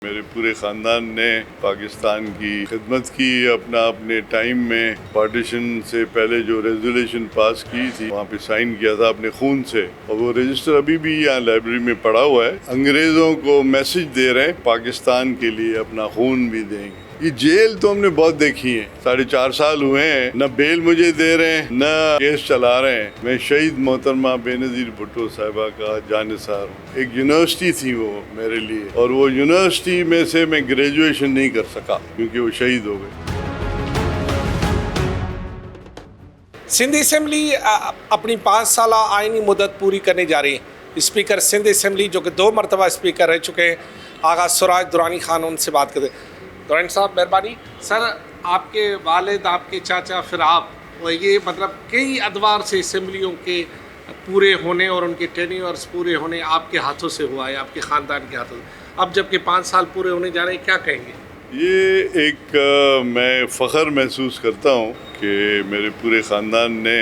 میرے پورے خاندان نے پاکستان کی خدمت کی اپنے ٹائم میں پارٹیشن سے پہلے جو ریزولیشن پاس کی تھی وہاں پہ سائن کیا تھا اپنے خون سے، اور وہ رجسٹر ابھی بھی یہاں لائبریری میں پڑا ہوا ہے۔ انگریزوں کو میسج دے رہے ہیں پاکستان کے لیے اپنا خون بھی دیں گے۔ یہ جیل تو ہم نے بہت دیکھی ہے، 4.5 سال ہوئے ہیں، نہ بیل مجھے دے رہے ہیں نہ کیس چلا رہے ہیں۔ میں شہید محترمہ بے نظیر بھٹو صاحبہ کا جانثار ہوں۔ ایک یونیورسٹی تھی وہ میرے لیے، اور وہ یونیورسٹی میں سے میں گریجویشن نہیں کر سکا کیونکہ وہ شہید ہو گئے۔ سندھ اسمبلی اپنی 5 سالہ آئینی مدت پوری کرنے جا رہی ہے۔ اسپیکر سندھ اسمبلی جو کہ 2 مرتبہ اسپیکر رہ چکے ہیں، آغا سراج درانی خان، ان سے بات کرتے ہیں۔ درانی صاحب مہربانی، سر آپ کے والد، آپ کے چاچا، پھر آپ، اور یہ مطلب کئی ادوار سے اسمبلیوں کے پورے ہونے اور ان کے ٹینیورز پورے ہونے آپ کے ہاتھوں سے ہوا ہے، آپ کے خاندان کے ہاتھوں سے۔ اب جب کہ 5 سال پورے ہونے جا رہے ہیں، کیا کہیں گے؟ یہ ایک میں فخر محسوس کرتا ہوں کہ میرے پورے خاندان نے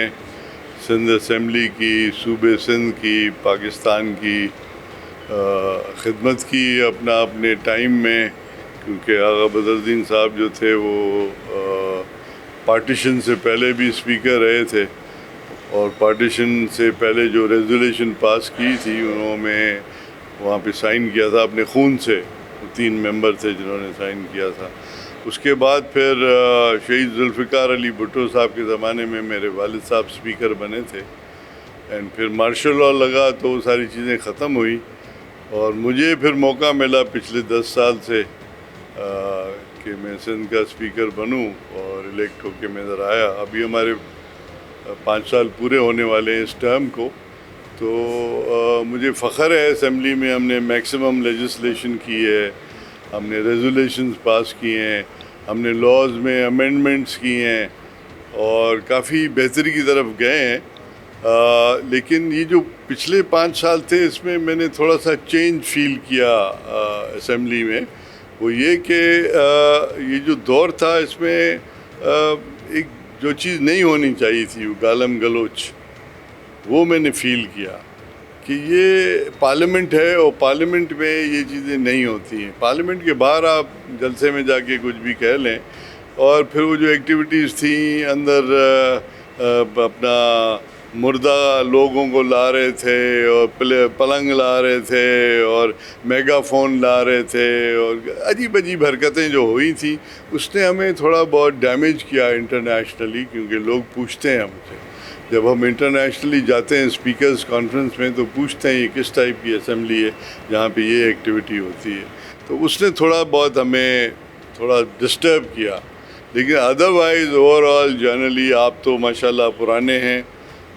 سندھ اسمبلی کی، صوبے سندھ کی، پاکستان کی خدمت کی اپنے ٹائم میں، کیونکہ آغا بدرالدین صاحب جو تھے وہ پارٹیشن سے پہلے بھی اسپیکر رہے تھے، اور پارٹیشن سے پہلے جو ریزولیشن پاس کی تھی انہوں نے وہاں پہ سائن کیا تھا اپنے خون سے۔ 3 ممبر تھے جنہوں نے سائن کیا تھا۔ اس کے بعد پھر شہید ذوالفقار علی بھٹو صاحب کے زمانے میں میرے والد صاحب اسپیکر بنے تھے، اینڈ پھر مارشل لاء لگا تو وہ ساری چیزیں ختم ہوئی، اور مجھے پھر موقع ملا پچھلے 10 سال سے کہ میں سندھ کا اسپیکر بنوں اور الیکٹ ہو کے میں ادھر آیا۔ ابھی ہمارے 5 سال پورے ہونے والے ہیں اس ٹرم کو، تو مجھے فخر ہے اسمبلی میں ہم نے میکسیمم لیجسلیشن کی ہے، ہم نے ریزولیشنز پاس کیے ہیں، ہم نے لاز میں امینڈمنٹس کیے ہیں، اور کافی بہتری کی طرف گئے ہیں۔ لیکن یہ جو پچھلے 5 سال تھے اس میں میں نے تھوڑا سا چینج فیل کیا اسمبلی میں، وہ یہ کہ یہ جو دور تھا اس میں ایک جو چیز نہیں ہونی چاہیے تھی، وہ گالم گلوچ، وہ میں نے فیل کیا کہ یہ پارلیمنٹ ہے، اور پارلیمنٹ میں یہ چیزیں نہیں ہوتی ہیں۔ پارلیمنٹ کے باہر آپ جلسے میں جا کے کچھ بھی کہہ لیں، اور پھر وہ جو ایکٹیویٹیز تھیں اندر اپنا مردہ لوگوں کو لا رہے تھے، اور پلنگ لا رہے تھے، اور میگا فون لا رہے تھے، اور عجیب عجیب حرکتیں جو ہوئی تھیں، اس نے ہمیں تھوڑا بہت ڈیمیج کیا انٹرنیشنلی، کیونکہ لوگ پوچھتے ہیں ہم سے جب ہم انٹرنیشنلی جاتے ہیں اسپیکرز کانفرنس میں، تو پوچھتے ہیں یہ کس ٹائپ کی اسمبلی ہے جہاں پہ یہ ایکٹیویٹی ہوتی ہے۔ تو اس نے تھوڑا بہت ہمیں تھوڑا ڈسٹرب کیا، لیکن ادروائز اوور آل جنرلی آپ تو ماشاءاللہ پرانے ہیں،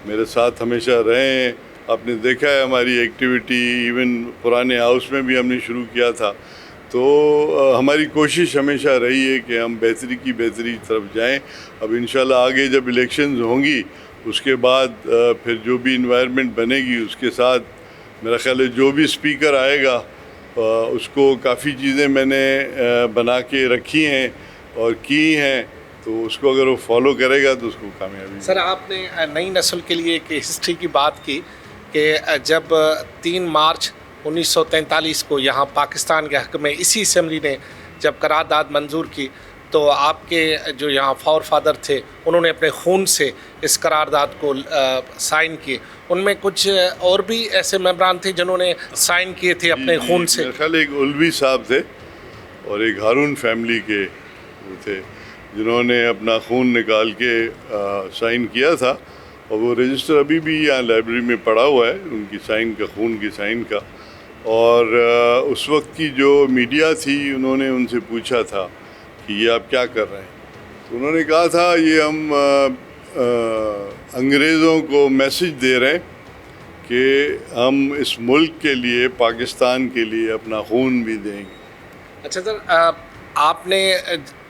میرے ساتھ ہمیشہ رہے ہیں، آپ نے دیکھا ہے ہماری ایکٹیویٹی، ایون پرانے ہاؤس میں بھی ہم نے شروع کیا تھا۔ تو ہماری کوشش ہمیشہ رہی ہے کہ ہم بہتری کی طرف جائیں۔ اب انشاءاللہ آگے جب الیکشنز ہوں گی، اس کے بعد پھر جو بھی انوائرمنٹ بنے گی اس کے ساتھ میرا خیال ہے جو بھی اسپیکر آئے گا اس کو کافی چیزیں میں نے بنا کے رکھی ہیں اور کی ہیں، تو اس کو اگر وہ فالو کرے گا تو اس کو کامیابی۔ سر آپ نے نئی نسل کے لیے ایک ہسٹری کی بات کی کہ جب 3 مارچ 1943 کو یہاں پاکستان کے حق میں اسی اسمبلی نے جب قرارداد منظور کی، تو آپ کے جو یہاں فور فادر تھے انہوں نے اپنے خون سے اس قرارداد کو سائن کیے۔ ان میں کچھ اور بھی ایسے ممبران تھے جنہوں نے سائن کیے تھے اپنے خون سے؟ میرے خیال ایک علوی صاحب تھے، اور ایک ہارون فیملی کے وہ تھے جنہوں نے اپنا خون نکال کے سائن کیا تھا، اور وہ رجسٹر ابھی بھی یہاں لائبریری میں پڑا ہوا ہے ان کی سائن کا، خون کی سائن کا۔ اور اس وقت کی جو میڈیا تھی انہوں نے ان سے پوچھا تھا کہ یہ آپ کیا کر رہے ہیں، تو انہوں نے کہا تھا یہ ہم انگریزوں کو میسج دے رہے ہیں کہ ہم اس ملک کے لیے، پاکستان کے لیے اپنا خون بھی دیں گے۔ اچھا سر، آپ نے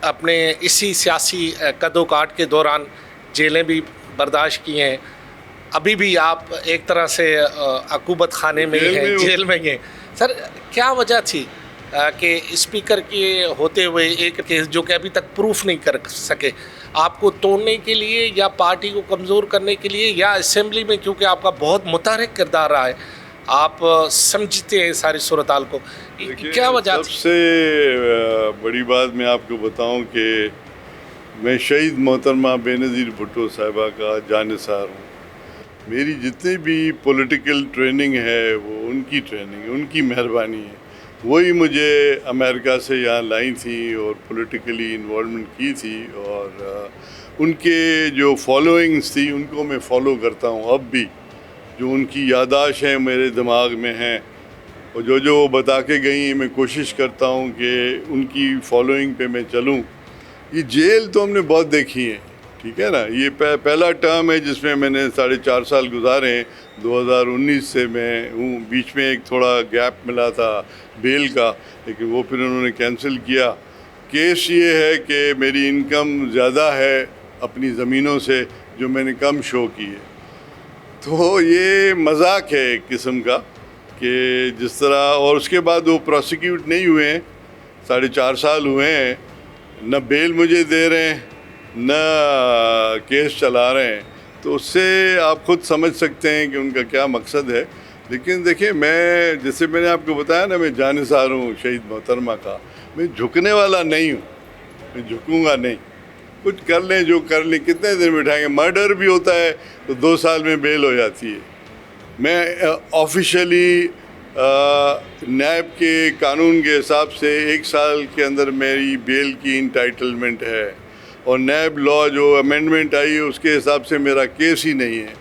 اپنے اسی سیاسی قد و کاٹ کے دوران جیلیں بھی برداشت کی ہیں، ابھی بھی آپ ایک طرح سے عقوبت خانے میں ہیں، جیل میں ہیں۔ سر کیا وجہ تھی کہ اسپیکر کے ہوتے ہوئے ایک کیس جو کہ ابھی تک پروف نہیں کر سکے، آپ کو توڑنے کے لیے یا پارٹی کو کمزور کرنے کے لیے، یا اسمبلی میں کیونکہ آپ کا بہت متحرک کردار رہا ہے، آپ سمجھتے ہیں ساری صورتحال کو، کیا وجہ سب سے بڑی بات میں آپ کو بتاؤں کہ میں شہید محترمہ بے نظیر بھٹو صاحبہ کا جانثار ہوں. میری جتنی بھی پولیٹیکل ٹریننگ ہے وہ ان کی ٹریننگ ہے، ان کی مہربانی ہے. وہی مجھے امریکہ سے یہاں لائی تھی اور پولیٹیکلی انوالومنٹ کی تھی، اور ان کے جو فالوئنگس تھی ان کو میں فالو کرتا ہوں اب بھی. جو ان کی یادداشت ہیں میرے دماغ میں ہیں، اور جو وہ بتا کے گئی ہیں میں کوشش کرتا ہوں کہ ان کی فالوئنگ پہ میں چلوں. یہ جیل تو ہم نے بہت دیکھی ہے، ٹھیک ہے نا. یہ پہلا ٹرم ہے جس میں نے 4.5 سال گزارے ہیں. 2019 سے میں ہوں. بیچ میں ایک تھوڑا گیپ ملا تھا بیل کا، لیکن وہ پھر انہوں نے کینسل کیا. کیس یہ ہے کہ میری انکم زیادہ ہے اپنی زمینوں سے جو میں نے کم شو کی ہے. تو یہ مذاق ہے ایک قسم کا کہ جس طرح، اور اس کے بعد وہ پروسیکیوٹ نہیں ہوئے ہیں. 4.5 سال ہوئے ہیں، نہ بیل مجھے دے رہے ہیں نہ کیس چلا رہے ہیں. تو اس سے آپ خود سمجھ سکتے ہیں کہ ان کا کیا مقصد ہے. لیکن دیکھیں، میں جیسے میں نے آپ کو بتایا نا، میں جانثار ہوں شہید محترمہ کا. میں جھکنے والا نہیں ہوں، میں جھکوں گا نہیں. کچھ کر لیں جو کر لیں، کتنے دن بٹھائیں گے. مرڈر بھی ہوتا ہے تو 2 سال میں بیل ہو جاتی ہے. میں آفیشیلی نیب کے قانون کے حساب سے 1 سال کے اندر میری بیل کی انٹائٹلمنٹ ہے، اور نیب لا جو امینڈمنٹ آئی ہے اس کے حساب سے میرا کیس ہی نہیں ہے.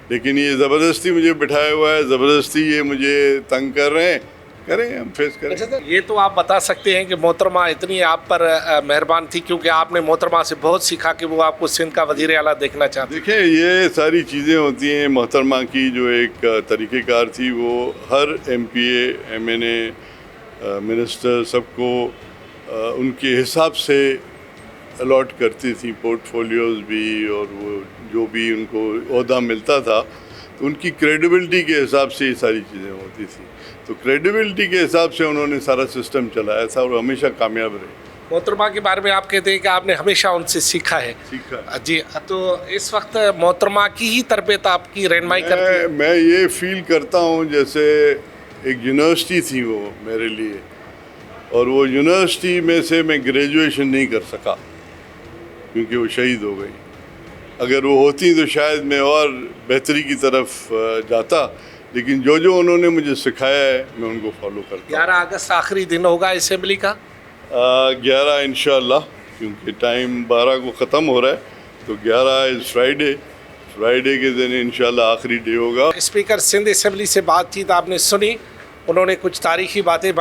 لیکن یہ زبردستی مجھے بٹھایا ہوا ہے، زبردستی یہ مجھے تنگ کر رہے ہیں. کریں، ہم فیس کریں. یہ تو آپ بتا سکتے ہیں کہ محترمہ اتنی آپ پر مہربان تھی، کیونکہ آپ نے محترمہ سے بہت سیکھا کہ وہ آپ کو سندھ کا وزیر اعلیٰ دیکھنا چاہتے. دیکھیں، یہ ساری چیزیں ہوتی ہیں. محترمہ کی جو ایک طریقہ کار تھی، وہ ہر ایم پی اے، ایم این اے، منسٹر سب کو ان کے حساب سے الاٹ کرتی تھی پورٹ فولیوز بھی، اور وہ جو بھی ان کو عہدہ ملتا تھا تو ان کی کریڈیبلٹی کے حساب سے یہ ساری چیزیں ہوتی تھیں. تو کریڈیبلٹی کے حساب سے انہوں نے سارا سسٹم چلایا تھا، اور ہمیشہ کامیاب رہے. محترمہ کے بارے میں آپ کہتے ہیں کہ آپ نے ہمیشہ ان سے سیکھا ہے. جی، تو اس وقت محترمہ کی ہی تربیت آپ کی رہنمائی کرتی ہے. میں یہ فیل کرتا ہوں جیسے ایک یونیورسٹی تھی وہ میرے لیے، اور وہ یونیورسٹی میں سے میں گریجویشن نہیں کر سکا کیونکہ وہ شہید ہو گئی. اگر وہ ہوتی تو شاید میں اور بہتری کی طرف جاتا. لیکن جو انہوں نے مجھے سکھایا ہے میں ان کو فالو کرتا ہوں. 11 اگست آخری دن ہوگا اسمبلی کا. 11 انشاءاللہ، کیونکہ ٹائم 12 کو ختم ہو رہا ہے، تو 11 از فرائیڈے کے دن انشاءاللہ آخری ڈے ہوگا. اسپیکر سندھ اسمبلی سے بات چیت آپ نے سنی. انہوں نے کچھ تاریخی باتیں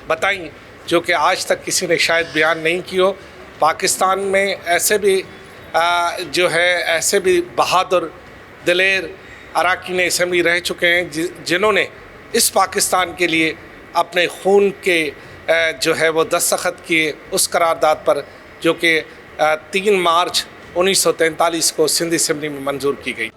بتائیں جو کہ آج تک کسی نے شاید بیان نہیں کی ہو. پاکستان میں ایسے بھی بہادر دلیر اراکین اسمبلی رہ چکے ہیں جنہوں نے اس پاکستان کے لیے اپنے خون کے وہ دستخط کیے اس قرارداد پر جو کہ 3 مارچ 1943 کو سندھ اسمبلی میں منظور کی گئی.